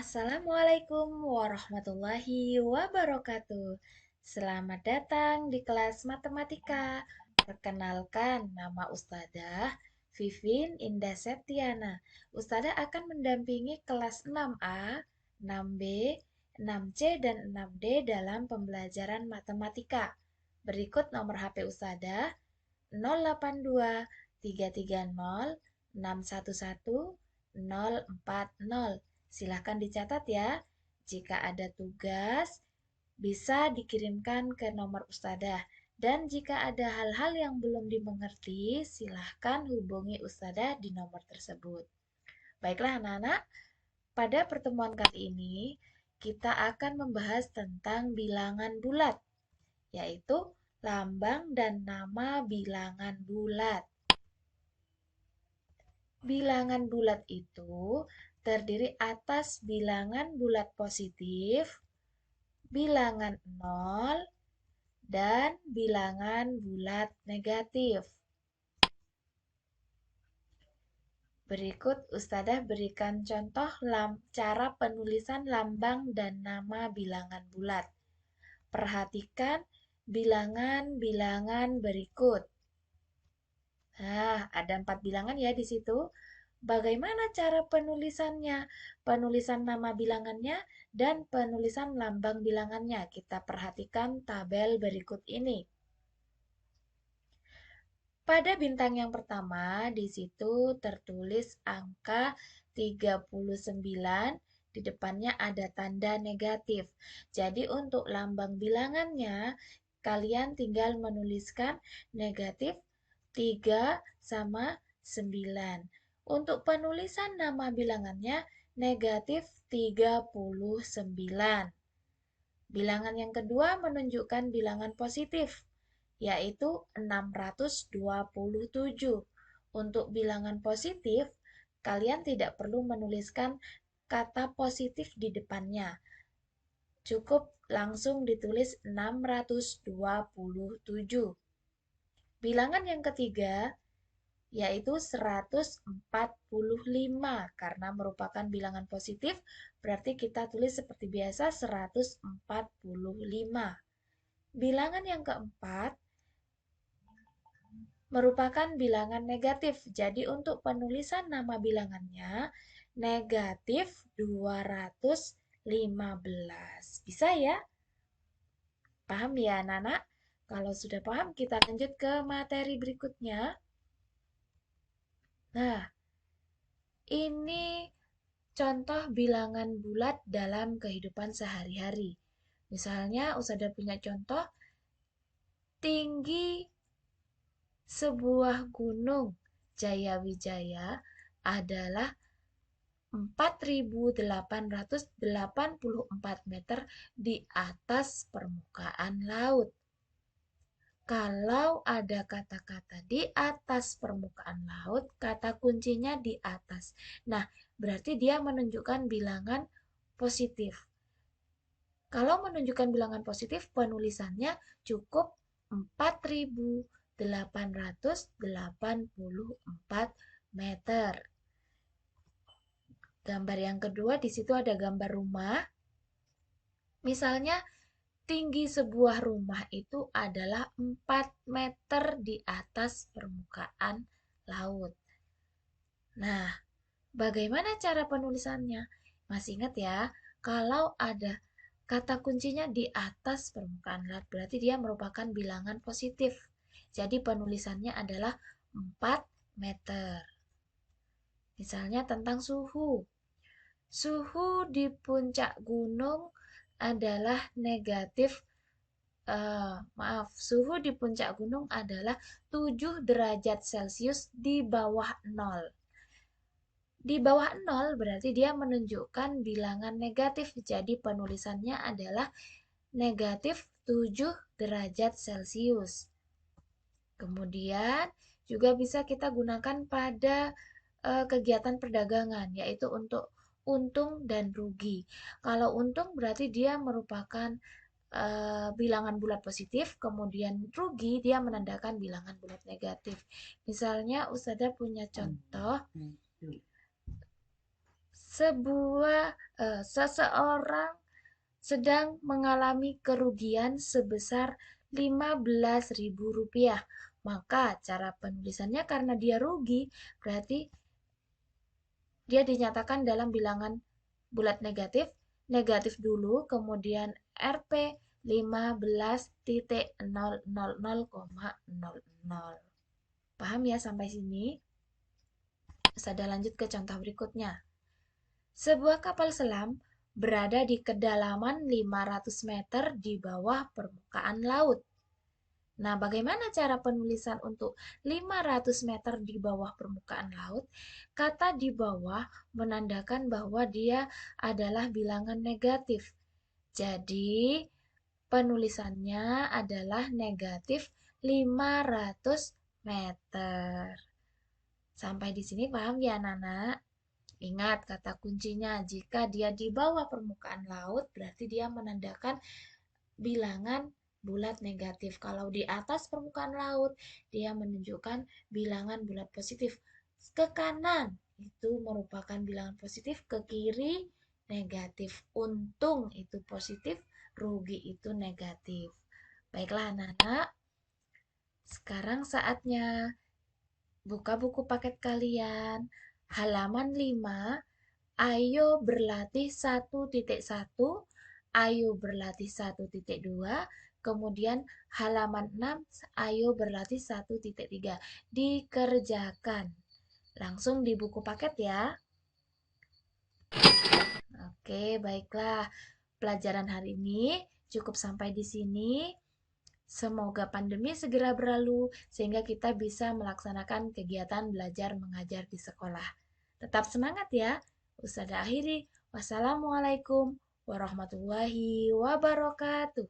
Assalamualaikum warahmatullahi wabarakatuh. Selamat datang di kelas matematika. Perkenalkan, nama Ustadzah Vivin Indah Septiana. Ustadzah akan mendampingi kelas 6A, 6B, 6C, dan 6D dalam pembelajaran matematika. Berikut nomor HP Ustadzah 082 330 611 040. Silahkan dicatat ya. Jika ada tugas, bisa dikirimkan ke nomor Ustadzah. Dan jika ada hal-hal yang belum dimengerti, silahkan hubungi Ustadzah di nomor tersebut. Baiklah anak-anak, pada pertemuan kali ini kita akan membahas tentang bilangan bulat, yaitu lambang dan nama bilangan bulat. Bilangan bulat itu terdiri atas bilangan bulat positif, bilangan 0, dan bilangan bulat negatif. Berikut Ustadzah berikan contoh cara penulisan lambang dan nama bilangan bulat. Perhatikan bilangan-bilangan berikut. Nah, ada 4 bilangan ya di situ. Bagaimana cara penulisannya? Penulisan nama bilangannya dan penulisan lambang bilangannya. Kita perhatikan tabel berikut ini. Pada bintang yang pertama, di situ tertulis angka 39, di depannya ada tanda negatif. Jadi untuk lambang bilangannya, kalian tinggal menuliskan negatif 3 sama 9. Untuk penulisan nama bilangannya, negatif 39. Bilangan yang kedua menunjukkan bilangan positif, yaitu 627. Untuk bilangan positif, kalian tidak perlu menuliskan kata positif di depannya. Cukup langsung ditulis 627. Bilangan yang ketiga, yaitu 145. Karena merupakan bilangan positif, berarti kita tulis seperti biasa 145. Bilangan yang keempat merupakan bilangan negatif. Jadi untuk penulisan nama bilangannya negatif 215. Bisa ya? Paham ya anak-anak? Kalau sudah paham, kita lanjut ke materi berikutnya. Nah, ini contoh bilangan bulat dalam kehidupan sehari-hari. Misalnya, Ustadzah punya contoh tinggi sebuah gunung Jayawijaya adalah 4.884 meter di atas permukaan laut. Kalau ada kata-kata di atas permukaan laut, kata kuncinya di atas. Nah, berarti dia menunjukkan bilangan positif. Kalau menunjukkan bilangan positif, penulisannya cukup 4.884 meter. Gambar yang kedua, di situ ada gambar rumah. Misalnya, tinggi sebuah rumah itu adalah 4 meter di atas permukaan laut. Nah, bagaimana cara penulisannya? Masih ingat ya, kalau ada kata kuncinya di atas permukaan laut, berarti dia merupakan bilangan positif. Jadi penulisannya adalah 4 meter. Misalnya tentang suhu. Suhu di puncak gunung adalah negatif suhu di puncak gunung adalah 7 derajat Celcius di bawah 0. Di bawah 0 berarti dia menunjukkan bilangan negatif. Jadi penulisannya adalah negatif 7 derajat Celcius. Kemudian juga bisa kita gunakan pada kegiatan perdagangan, yaitu untuk untung dan rugi. Kalau untung berarti dia merupakan bilangan bulat positif, kemudian rugi dia menandakan bilangan bulat negatif. Misalnya Ustadzah punya contoh Seseorang sedang mengalami kerugian sebesar Rp15.000. Maka cara penulisannya karena dia rugi, berarti dia dinyatakan dalam bilangan bulat negatif, negatif dulu, kemudian Rp 15.000,00. Paham ya sampai sini? Sudah lanjut ke contoh berikutnya. Sebuah kapal selam berada di kedalaman 500 meter di bawah permukaan laut. Nah, bagaimana cara penulisan untuk 500 meter di bawah permukaan laut? Kata di bawah menandakan bahwa dia adalah bilangan negatif. Jadi, penulisannya adalah negatif 500 meter. Sampai di sini paham ya, Nana? Ingat kata kuncinya, jika dia di bawah permukaan laut, berarti dia menandakan bilangan bulat negatif. Kalau di atas permukaan laut, dia menunjukkan bilangan bulat positif. Ke kanan, itu merupakan bilangan positif, ke kiri negatif. Untung itu positif, rugi itu negatif. Baiklah anak-anak, sekarang saatnya buka buku paket kalian. Halaman 5. Ayo berlatih 1.1, ayo berlatih 1.2, kemudian halaman 6, ayo berlatih 1.3. Dikerjakan. Langsung di buku paket ya. Oke, baiklah. Pelajaran hari ini cukup sampai di sini. Semoga pandemi segera berlalu sehingga kita bisa melaksanakan kegiatan belajar mengajar di sekolah. Tetap semangat ya. Ustazah akhiri. Wassalamualaikum warahmatullahi wabarakatuh.